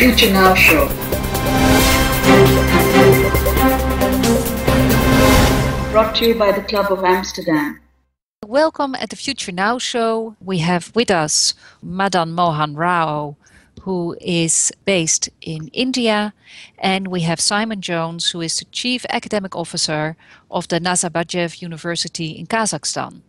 Future Now Show. Brought to you by the Club of Amsterdam. Welcome at the Future Now Show. We have with us Madanmohan, who is based in India, and we have Simon Jones, who is the Chief Academic Officer of the Nazarbayev University in Kazakhstan.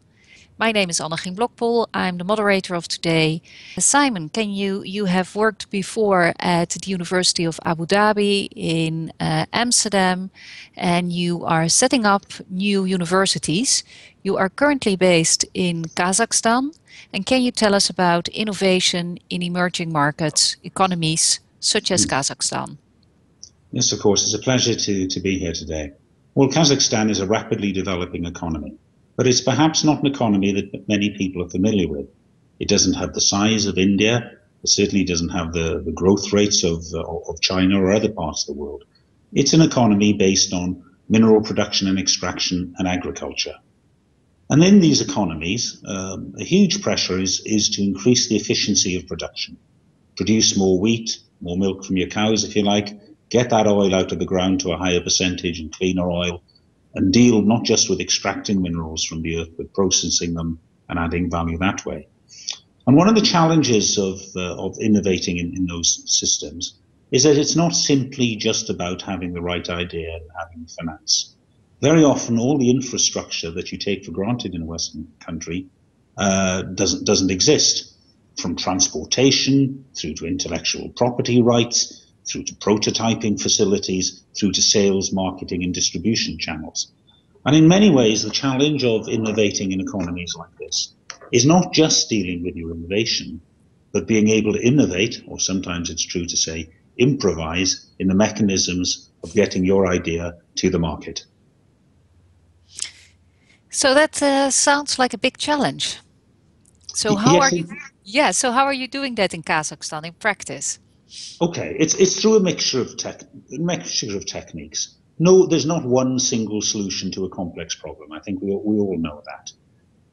My name is Annegien Blokpoel. I'm the moderator of today. Simon, you have worked before at the University of Abu Dhabi in Amsterdam, and you are setting up new universities. You are currently based in Kazakhstan. And can you tell us about innovation in emerging markets, economies such as Kazakhstan? Yes, of course. It's a pleasure to be here today. Well, Kazakhstan is a rapidly developing economy. But it's perhaps not an economy that many people are familiar with. It doesn't have the size of India. It certainly doesn't have the growth rates of China or other parts of the world. It's an economy based on mineral production and extraction and agriculture. And in these economies, a huge pressure is to increase the efficiency of production. Produce more wheat, more milk from your cows, if you like, get that oil out of the ground to a higher percentage and cleaner oil, and deal not just with extracting minerals from the earth, but processing them and adding value that way. And one of the challenges of innovating in those systems is that it's not simply just about having the right idea and having the finance. Very often, all the infrastructure that you take for granted in a Western country doesn't exist, from transportation through to intellectual property rights, through to prototyping facilities, through to sales, marketing, and distribution channels. And in many ways, the challenge of innovating in economies like this is not just dealing with your innovation, but being able to innovate, or sometimes it's true to say, improvise in the mechanisms of getting your idea to the market. So that sounds like a big challenge. So how are you doing that in Kazakhstan in practice? Okay, it's through a mixture of techniques. No, there's not one single solution to a complex problem. I think we all know that.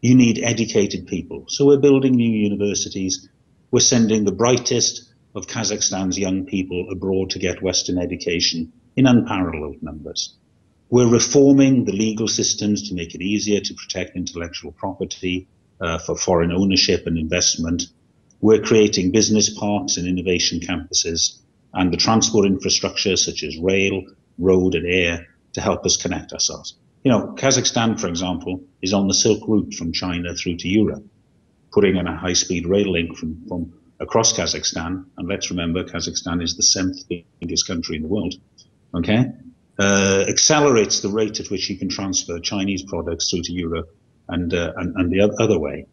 You need educated people. So we're building new universities. We're sending the brightest of Kazakhstan's young people abroad to get Western education in unparalleled numbers. We're reforming the legal systems to make it easier to protect intellectual property for foreign ownership and investment. We're creating business parks and innovation campuses and the transport infrastructure such as rail, road and air to help us connect ourselves. You know, Kazakhstan, for example, is on the Silk Route from China through to Europe, putting in a high-speed rail link from across Kazakhstan. And let's remember, Kazakhstan is the 7th biggest country in the world, okay? Accelerates the rate at which you can transfer Chinese products through to Europe and the other way.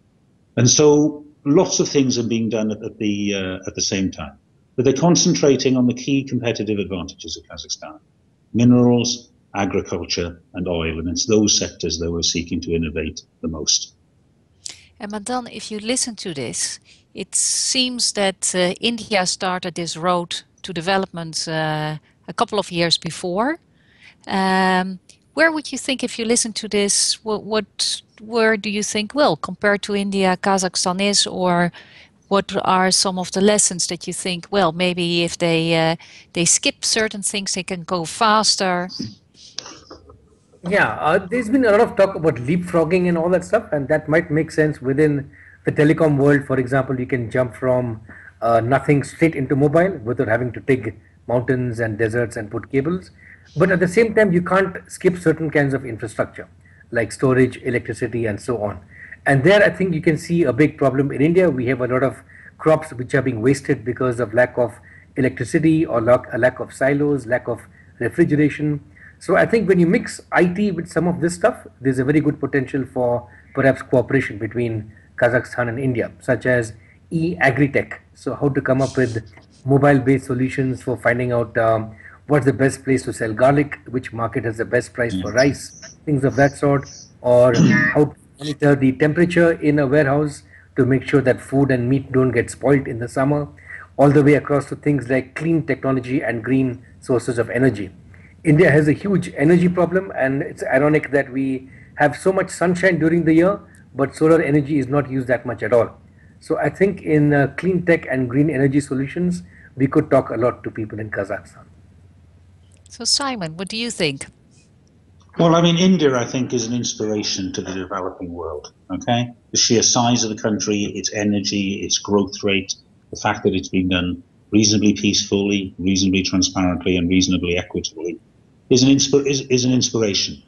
And so lots of things are being done at the same time, but they're concentrating on the key competitive advantages of Kazakhstan: minerals, agriculture, and oil, and it's those sectors that we're seeking to innovate the most. And Madan, if you listen to this, it seems that India started this road to development a couple of years before. Where would you think, if you listen to this, where do you think, well, compared to India, Kazakhstan is, or what are some of the lessons that you think, well, maybe if they skip certain things, they can go faster? Yeah, there's been a lot of talk about leapfrogging and all that stuff, and that might make sense within the telecom world. For example, you can jump from nothing straight into mobile without having to dig mountains and deserts and put cables. But at the same time, you can't skip certain kinds of infrastructure like storage, electricity, and so on. And there, I think you can see a big problem. In India, we have a lot of crops which are being wasted because of lack of electricity or lack of silos, lack of refrigeration. So I think when you mix IT with some of this stuff, there's a very good potential for perhaps cooperation between Kazakhstan and India, such as e-agri-tech. So how to come up with mobile-based solutions for finding out what's the best place to sell garlic, which market has the best price for rice, things of that sort, or how to monitor the temperature in a warehouse to make sure that food and meat don't get spoiled in the summer, all the way across to things like clean technology and green sources of energy. India has a huge energy problem, and it's ironic that we have so much sunshine during the year, but solar energy is not used that much at all. So I think in clean tech and green energy solutions, we could talk a lot to people in Kazakhstan. So Simon, what do you think? Well, I mean, India, I think, is an inspiration to the developing world, okay? The sheer size of the country, its energy, its growth rate, the fact that it's been done reasonably peacefully, reasonably transparently, and reasonably equitably is an inspiration.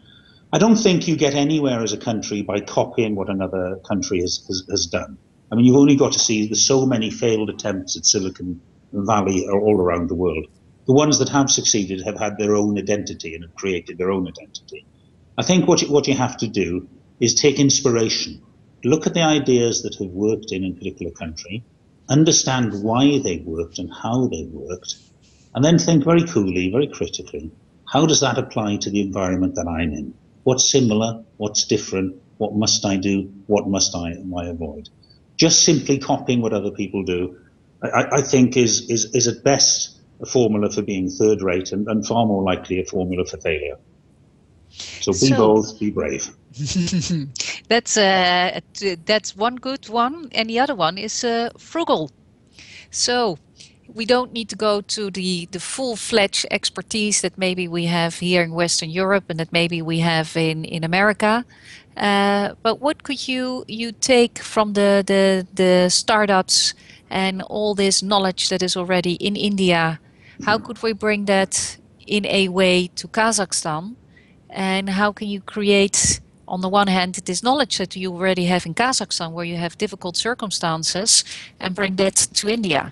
I don't think you get anywhere as a country by copying what another country has done. I mean, you've only got to see there's so many failed attempts at Silicon Valley all around the world. The ones that have succeeded have had their own identity and have created their own identity. I think what you have to do is take inspiration, look at the ideas that have worked in a particular country, understand why they've worked and how they've worked, and then think very coolly, very critically, how does that apply to the environment that I'm in? What's similar? What's different? What must I do? What must I avoid? Just simply copying what other people do, I think is at best a formula for being third rate and far more likely a formula for failure. So be bold, be brave. That's one good one, and the other one is frugal. So we don't need to go to the full-fledged expertise that maybe we have here in Western Europe and that maybe we have in America. But what could you take from the startups and all this knowledge that is already in India? How could we bring that in a way to Kazakhstan? And how can you create, on the one hand, this knowledge that you already have in Kazakhstan, where you have difficult circumstances, and bring that to India?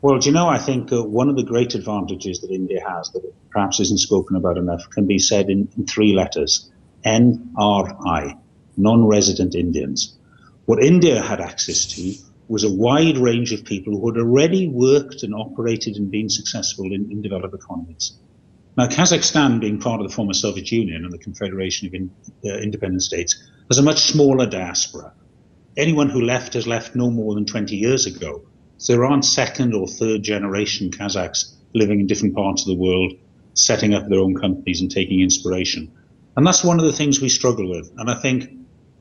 Well, do you know, I think one of the great advantages that India has that perhaps isn't spoken about enough can be said in 3 letters. NRI, non-resident Indians. What India had access to was a wide range of people who had already worked and operated and been successful in developed economies. Now, Kazakhstan, being part of the former Soviet Union and the Confederation of Independent States, has a much smaller diaspora. Anyone who left has left no more than 20 years ago. So there aren't second or third generation Kazakhs living in different parts of the world, setting up their own companies and taking inspiration. And that's one of the things we struggle with. And I think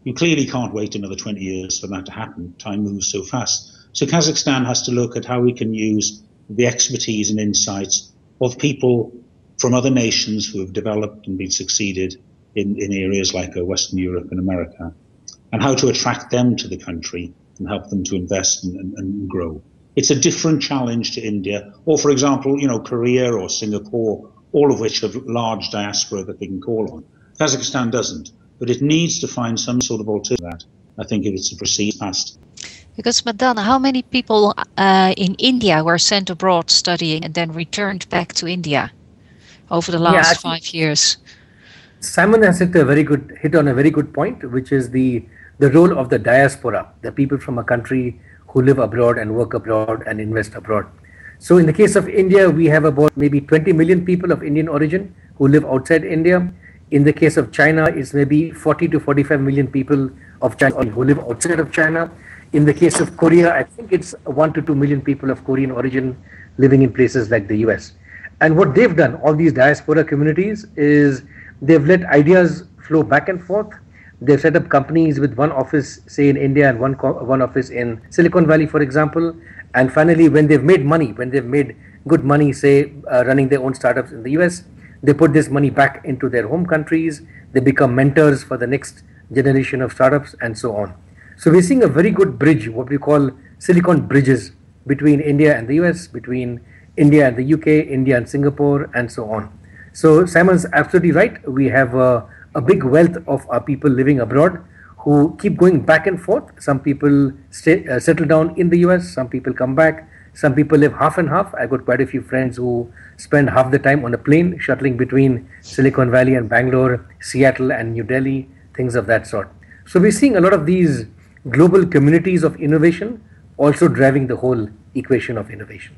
you clearly can't wait another 20 years for that to happen. Time moves so fast. So Kazakhstan has to look at how we can use the expertise and insights of people from other nations who have developed and been succeeded in areas like Western Europe and America, and how to attract them to the country and help them to invest and grow. It's a different challenge to India, or for example, Korea or Singapore, all of which have large diaspora that they can call on. Kazakhstan doesn't, but it needs to find some sort of alternative to that, I think, if it's to proceed past. Because Madan, how many people in India were sent abroad studying and then returned back to India over the last 5 years? Simon has hit on a very good point, which is the role of the diaspora, the people from a country who live abroad and work abroad and invest abroad. So in the case of India, we have about maybe 20 million people of Indian origin who live outside India. In the case of China, it's maybe 40 to 45 million people of China who live outside of China. In the case of Korea, I think it's 1 to 2 million people of Korean origin living in places like the US. And what they've done, all these diaspora communities, is they've let ideas flow back and forth. They've set up companies with one office, say in India, and one office in Silicon Valley, for example. And finally, when they've made money, when they've made good money, say running their own startups in the US, they put this money back into their home countries. They become mentors for the next generation of startups and so on. So we're seeing a very good bridge, what we call silicon bridges, between India and the US, between India and the UK, India and Singapore, and so on. So Simon's absolutely right. We have a big wealth of our people living abroad who keep going back and forth. Some people settle down in the US, some people come back, some people live half and half. I've got quite a few friends who spend half the time on a plane shuttling between Silicon Valley and Bangalore, Seattle and New Delhi, things of that sort. So we're seeing a lot of these global communities of innovation also driving the whole equation of innovation.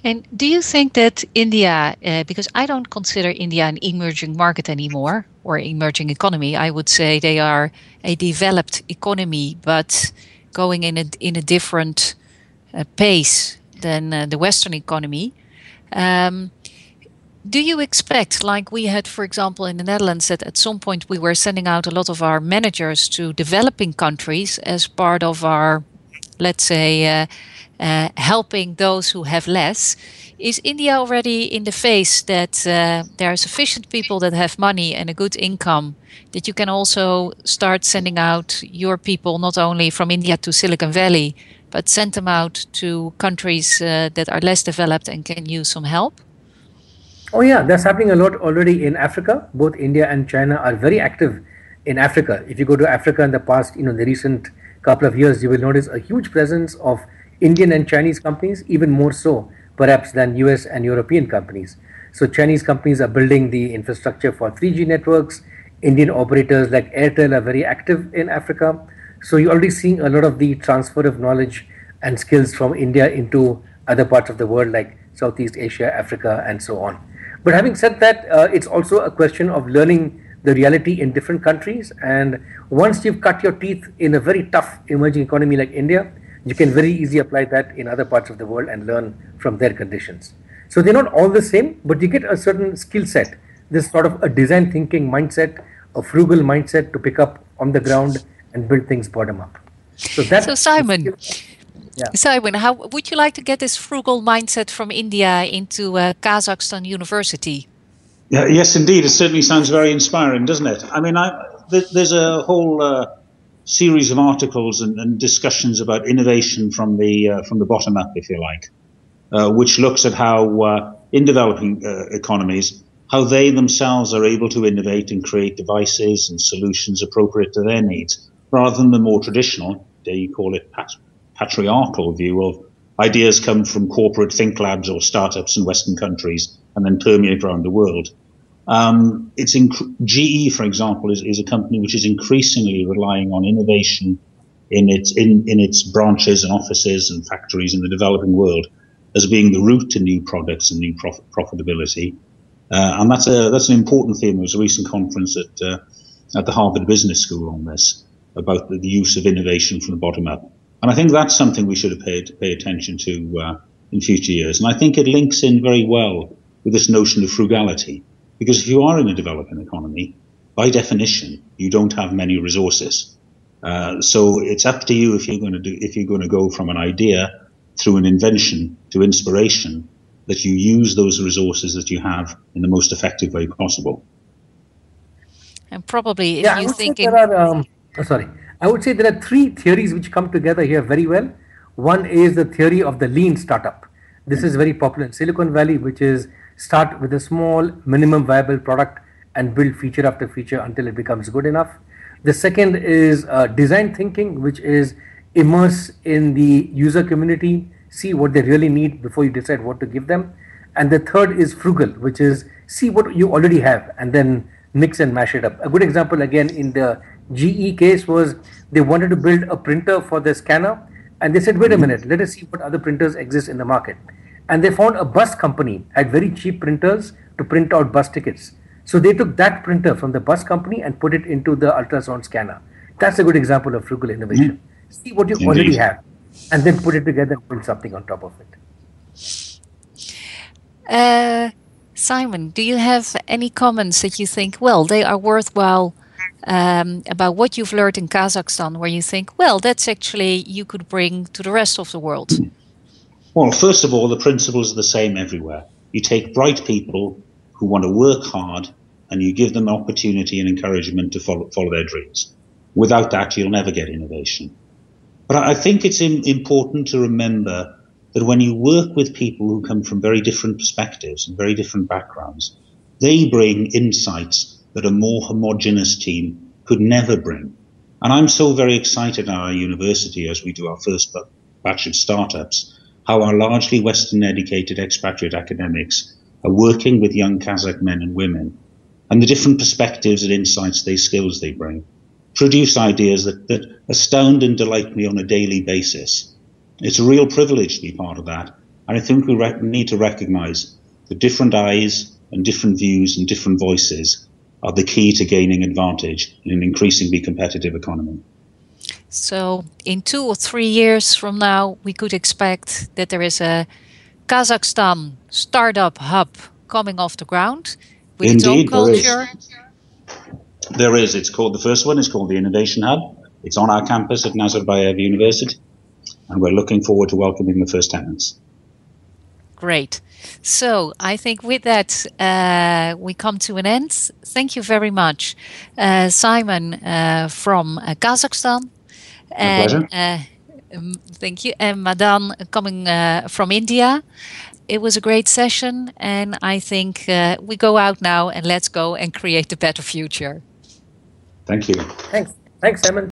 And do you think that India, because I don't consider India an emerging market anymore, or emerging economy, I would say they are a developed economy, but going in a different pace than the Western economy. Do you expect, like we had, for example, in the Netherlands, that at some point we were sending out a lot of our managers to developing countries as part of our, let's say, helping those who have less. Is India already in the phase that there are sufficient people that have money and a good income that you can also start sending out your people not only from India to Silicon Valley, but send them out to countries that are less developed and can use some help? Oh yeah, that's happening a lot already in Africa. Both India and China are very active in Africa. If you go to Africa in the past, the recent couple of years, you will notice a huge presence of Indian and Chinese companies, even more so perhaps than US and European companies. So Chinese companies are building the infrastructure for 3G networks. Indian operators like Airtel are very active in Africa. So you're already seeing a lot of the transfer of knowledge and skills from India into other parts of the world like Southeast Asia, Africa, and so on. But having said that, it's also a question of learning the reality in different countries. And once you've cut your teeth in a very tough emerging economy like India, you can very easily apply that in other parts of the world and learn from their conditions. So they're not all the same, but you get a certain skill set, this sort of a design thinking mindset, a frugal mindset to pick up on the ground and build things bottom up. So Simon, Simon, how would you like to get this frugal mindset from India into Kazakhstan University? Yes, indeed. It certainly sounds very inspiring, doesn't it? I mean, there's a whole series of articles and discussions about innovation from the bottom up, if you like, which looks at how in developing economies, how they themselves are able to innovate and create devices and solutions appropriate to their needs, rather than the more traditional, dare you call it patriarchal view of ideas come from corporate think labs or startups in Western countries and then permeate around the world. GE, for example, is a company which is increasingly relying on innovation in its branches and offices and factories in the developing world as being the route to new products and new profitability. And that's an important theme. There was a recent conference at the Harvard Business School on this, about the use of innovation from the bottom up. And I think that's something we should pay attention to in future years. And I think it links in very well with this notion of frugality. Because if you are in a developing economy, by definition, you don't have many resources. So it's up to you if you're going to go from an idea through an invention to inspiration, that you use those resources that you have in the most effective way possible. And probably if you think I would say there are three theories which come together here very well. One is the theory of the lean startup. This is very popular in Silicon Valley, which is start with a small minimum viable product and build feature after feature until it becomes good enough. The second is design thinking, which is immerse in the user community, see what they really need before you decide what to give them. And the third is frugal, which is see what you already have and then mix and mash it up. A good example again in the GE case was they wanted to build a printer for the scanner, and they said, wait a minute, let us see what other printers exist in the market. And they found a bus company had very cheap printers to print out bus tickets. So they took that printer from the bus company and put it into the ultrasound scanner. That's a good example of frugal innovation. See what you already have and then put it together and build something on top of it. Simon, do you have any comments that you think, well, they are worthwhile about what you've learned in Kazakhstan, where you think, well, that's actually you could bring to the rest of the world? Well, first of all, the principles are the same everywhere. You take bright people who want to work hard and you give them opportunity and encouragement to follow their dreams. Without that, you'll never get innovation. But I think it's important to remember that when you work with people who come from very different perspectives and very different backgrounds, they bring insights that a more homogeneous team could never bring. And I'm so very excited at our university as we do our first batch of startups, how our largely Western educated expatriate academics are working with young Kazakh men and women, and the different perspectives and insights, skills they bring, produce ideas that astound and delight me on a daily basis. It's a real privilege to be part of that. And I think we need to recognize that different eyes and different views and different voices are the key to gaining advantage in an increasingly competitive economy. So in 2 or 3 years from now, we could expect that there is a Kazakhstan startup hub coming off the ground with its own culture. There is. The first one is called the Innovation Hub. It's on our campus at Nazarbayev University. and we're looking forward to welcoming the first tenants. Great. So I think with that, we come to an end. Thank you very much, Simon from Kazakhstan. My pleasure. Thank you. And Madan coming from India. It was a great session, and I think we go out now and let's go and create a better future. Thank you. Thanks, Simon.